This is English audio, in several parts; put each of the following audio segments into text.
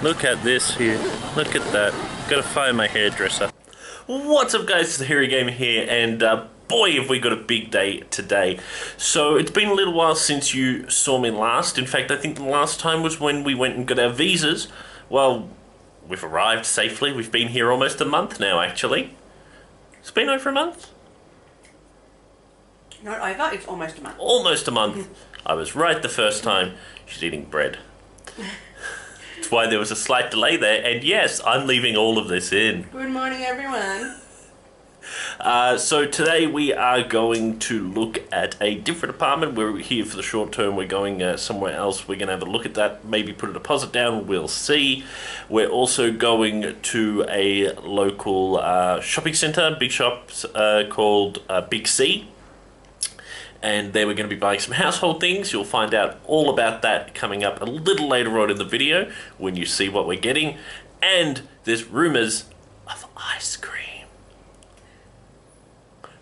Look at this here. Look at that. Gotta find my hairdresser. What's up, guys? It's TheHairyGamer here, and boy, have we got a big day today. So it's been a little while since you saw me last. In fact, I think the last time was when we went and got our visas. Well, we've arrived safely. We've been here almost a month now, actually. It's been over a month? Not over, it's almost a month. Almost a month. I was right the first time. She's eating bread. That's why there was a slight delay there, and yes, I'm leaving all of this in. Good morning, everyone. So today we are going to look at a different apartment. We're here for the short term. We're going somewhere else. We're going to have a look at that, maybe put a deposit down. We'll see. We're also going to a local shopping centre, big shops called Big C. And then we're going to be buying some household things. You'll find out all about that coming up a little later on in the video when you see what we're getting. And there's rumours of ice cream.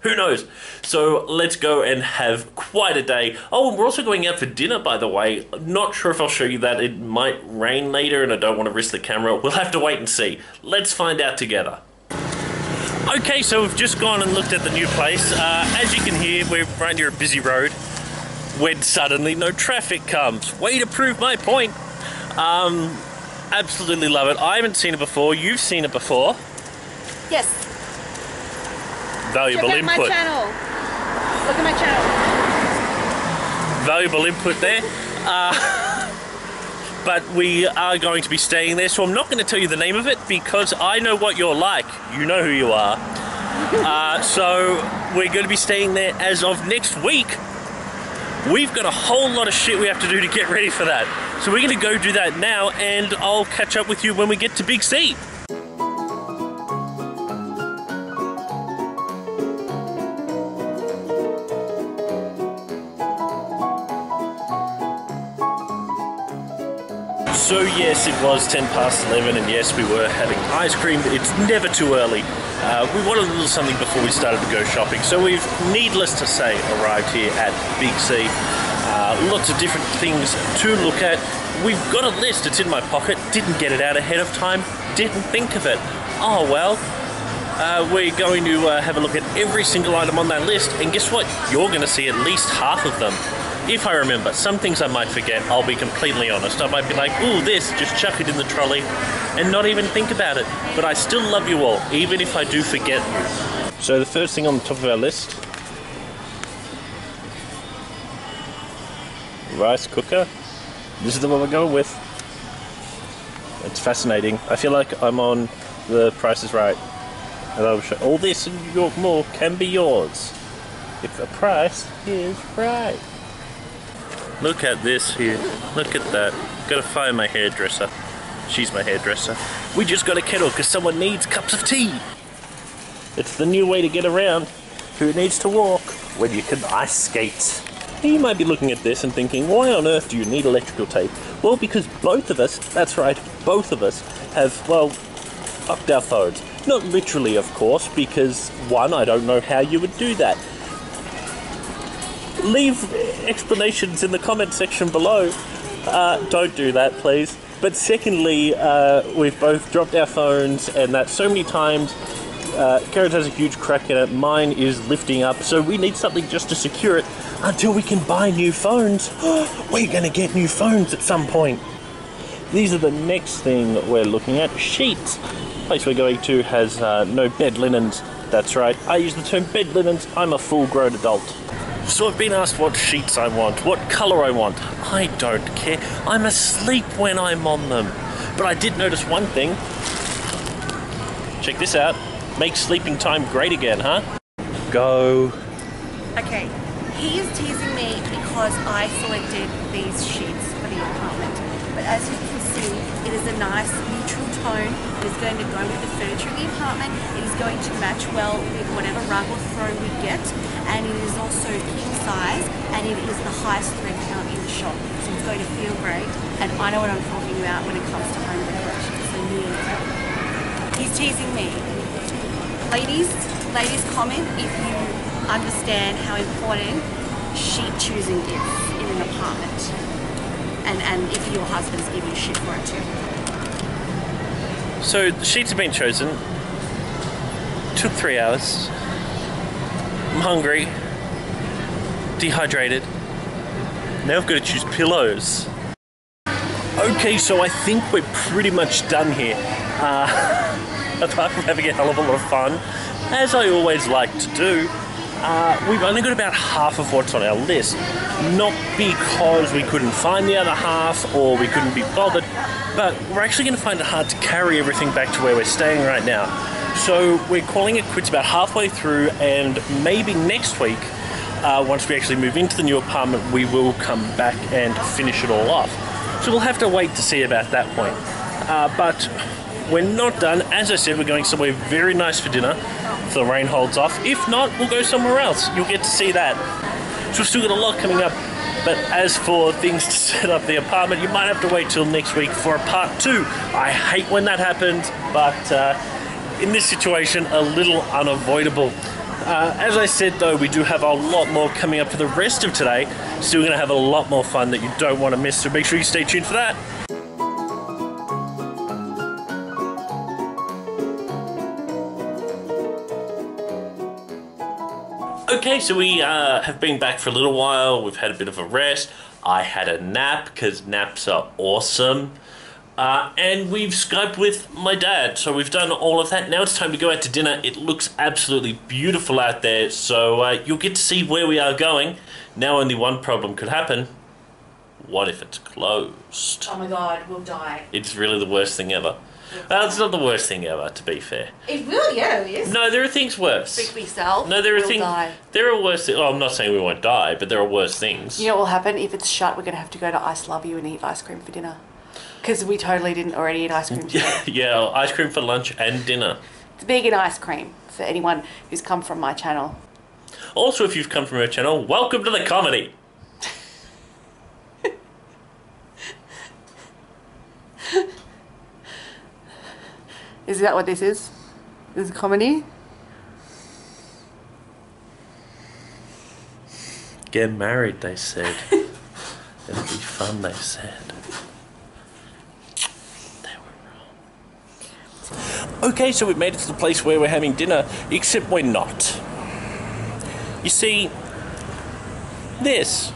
Who knows? So let's go and have quite a day. Oh, and we're also going out for dinner, by the way. Not sure if I'll show you that. It might rain later and I don't want to risk the camera. We'll have to wait and see. Let's find out together. Okay, so we've just gone and looked at the new place. As you can hear, we're right near a busy road when suddenly no traffic comes. Way to prove my point. Absolutely love it. I haven't seen it before. You've seen it before. Yes. Valuable Check out input. my channel. Look at my channel. Valuable input there. But we are going to be staying there, so I'm not going to tell you the name of it because I know what you're like. You know who you are. So we're going to be staying there as of next week. We've got a whole lot of shit we have to do to get ready for that. So we're going to go do that now, and I'll catch up with you when we get to Big C. So yes, it was 10 past 11, and yes, we were having ice cream. It's never too early. We wanted a little something before we started to go shopping, so we've, needless to say, arrived here at Big C. Lots of different things to look at. We've got a list, it's in my pocket. Didn't get it out ahead of time, didn't think of it. Oh well. We're going to have a look at every single item on that list, and guess what? You're going to see at least half of them. If I remember. Some things I might forget, I'll be completely honest. I might be like, ooh, this, just chuck it in the trolley and not even think about it. But I still love you all, even if I do forget you. So the first thing on the top of our list, rice cooker. This is the one we're going with. It's fascinating. I feel like I'm on The Price is Right. And I'll show all this and more can be yours if the price is right. Look at this here. Look at that. Gotta find my hairdresser. She's my hairdresser. We just got a kettle because someone needs cups of tea. It's the new way to get around. Who needs to walk when you can ice skate? You might be looking at this and thinking, why on earth do you need electrical tape? Well, because both of us, that's right, both of us have, well, fucked our phones. Not literally, of course, because one, I don't know how you would do that. Leave explanations in the comment section below. Don't do that, please. But secondly, we've both dropped our phones, and that so many times. Garrett has a huge crack in it. Mine is lifting up, so we need something just to secure it until we can buy new phones. We're going to get new phones at some point. These are the next thing we're looking at. Sheets. The place we're going to has no bed linens. That's right. I use the term bed linens. I'm a full-grown adult. So I've been asked what sheets I want, what colour I want. I don't care. I'm asleep when I'm on them. But I did notice one thing. Check this out. Make sleeping time great again, huh? Go. Okay, he is teasing me because I selected these sheets for the apartment. But as you can see, it is a nice neutral tone. It is going to go with the furniture in the apartment. It is going to match well with whatever rug or throw we get. And it is also king size, and it is the highest thread count in the shop. So it's going to feel great. And I know what I'm talking about when it comes to home decoration. So he's teasing me. Ladies, comment if you understand how important sheet choosing is in an apartment. And if your husband's giving you shit for it too. So the sheets have been chosen. Took 3 hours. I'm hungry. Dehydrated. Now I've got to choose pillows. Okay, so I think we're pretty much done here. Apart from having a hell of a lot of fun, as I always like to do, we've only got about half of what's on our list. Not because we couldn't find the other half or we couldn't be bothered, but we're actually going to find it hard to carry everything back to where we're staying right now. So we're calling it quits about halfway through, and maybe next week, once we actually move into the new apartment, we will come back and finish it all off. So we'll have to wait to see about that point. But we're not done. As I said, we're going somewhere very nice for dinner if the rain holds off. If not, we'll go somewhere else. You'll get to see that. So we've still got a lot coming up. But as for things to set up the apartment, you might have to wait till next week for a part 2. I hate when that happens, but in this situation, a little unavoidable. As I said though, we do have a lot more coming up for the rest of today. Still going to have a lot more fun that you don't want to miss, so make sure you stay tuned for that. Okay, so we have been back for a little while. We've had a bit of a rest. I had a nap, because naps are awesome. And we've Skyped with my dad, so we've done all of that. Now it's time to go out to dinner. It looks absolutely beautiful out there, so you'll get to see where we are going. Now only one problem could happen. What if it's closed? Oh my god, we'll die. It's really the worst thing ever. Well, it's not the worst thing ever, to be fair. It really, yeah, it is. No, there are things worse. Speak for yourself. No, there are we'll things. Die. There are worse things. Well, I'm not saying we won't die, but there are worse things. You know what will happen? If it's shut, we're going to have to go to Ice Love You and eat ice cream for dinner. Because we totally didn't already eat ice cream today. Yeah, ice cream for lunch and dinner. It's vegan ice cream for anyone who's come from my channel. Also, if you've come from our channel, welcome to the comedy. Is that what this is? This is comedy? Get married, they said. It'll be fun, they said. They were wrong. Okay, so we've made it to the place where we're having dinner, except we're not. You see, this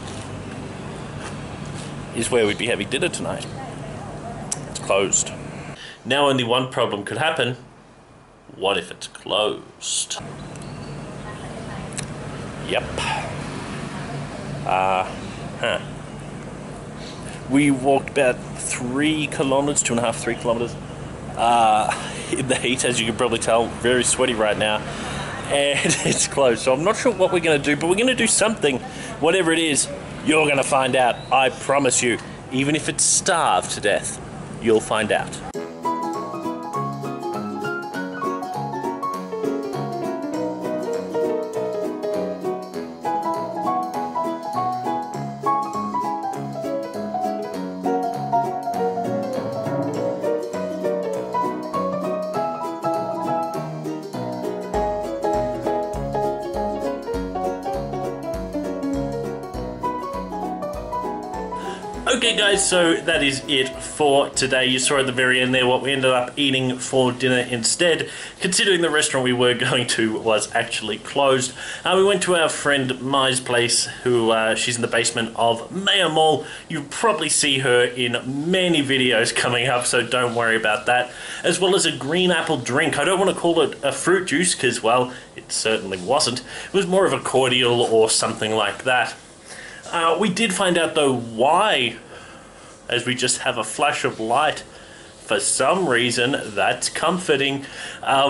is where we'd be having dinner tonight. It's closed. Now only one problem could happen. What if it's closed? Yep. We walked about 3 kilometers, 2.5, 3 kilometers. In the heat, as you can probably tell, very sweaty right now. And it's closed. So I'm not sure what we're going to do, but we're going to do something. Whatever it is, you're going to find out. I promise you. Even if it's starved to death, you'll find out. Okay guys, so that is it for today. You saw at the very end there what we ended up eating for dinner instead, considering the restaurant we were going to was actually closed. We went to our friend Mai's place, who she's in the basement of Mayor Mall. You'll probably see her in many videos coming up, so don't worry about that. As well as a green apple drink. I don't want to call it a fruit juice because, well, it certainly wasn't. It was more of a cordial or something like that. We did find out though why, as we just have a flash of light. For some reason, that's comforting.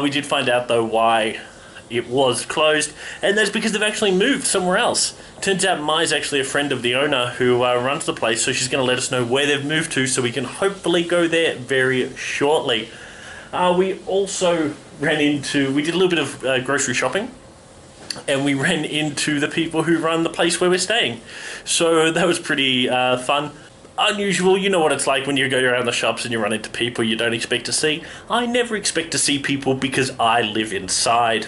We did find out though why it was closed, and that's because they've actually moved somewhere else. Turns out Mai's actually a friend of the owner who runs the place, so she's going to let us know where they've moved to so we can hopefully go there very shortly. We also ran into, we did a little bit of grocery shopping, and we ran into the people who run the place where we're staying. So that was pretty fun. Unusual, you know what it's like when you go around the shops and you run into people you don't expect to see. I never expect to see people because I live inside.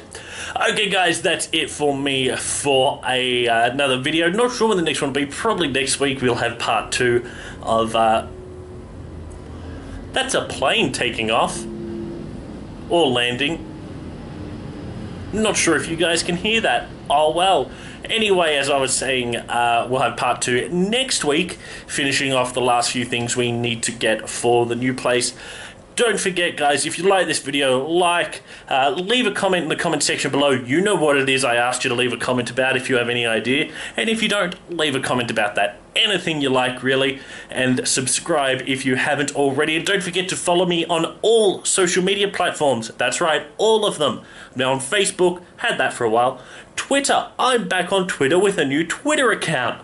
Okay guys, that's it for me for another video. Not sure when the next one will be. Probably next week we'll have part 2 of... that's a plane taking off. or landing. Not sure if you guys can hear that. Oh well. Anyway, as I was saying, we'll have part 2 next week, finishing off the last few things we need to get for the new place. Don't forget, guys, if you like this video, leave a comment in the comment section below. You know what it is I asked you to leave a comment about if you have any idea. And if you don't, leave a comment about that. Anything you like, really. And subscribe if you haven't already. And don't forget to follow me on all social media platforms. That's right, all of them. Now on Facebook, had that for a while. Twitter, I'm back on Twitter with a new Twitter account.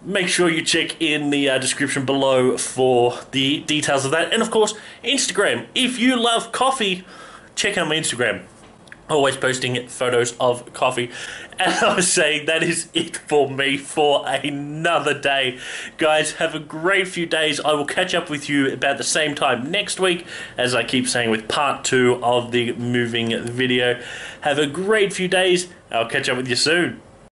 Make sure you check in the description below for the details of that. And of course, Instagram. If you love coffee, check out my Instagram. Always posting photos of coffee. And I was saying, that is it for me for another day. Guys, have a great few days. I will catch up with you about the same time next week, as I keep saying, with part 2 of the moving video. Have a great few days. I'll catch up with you soon.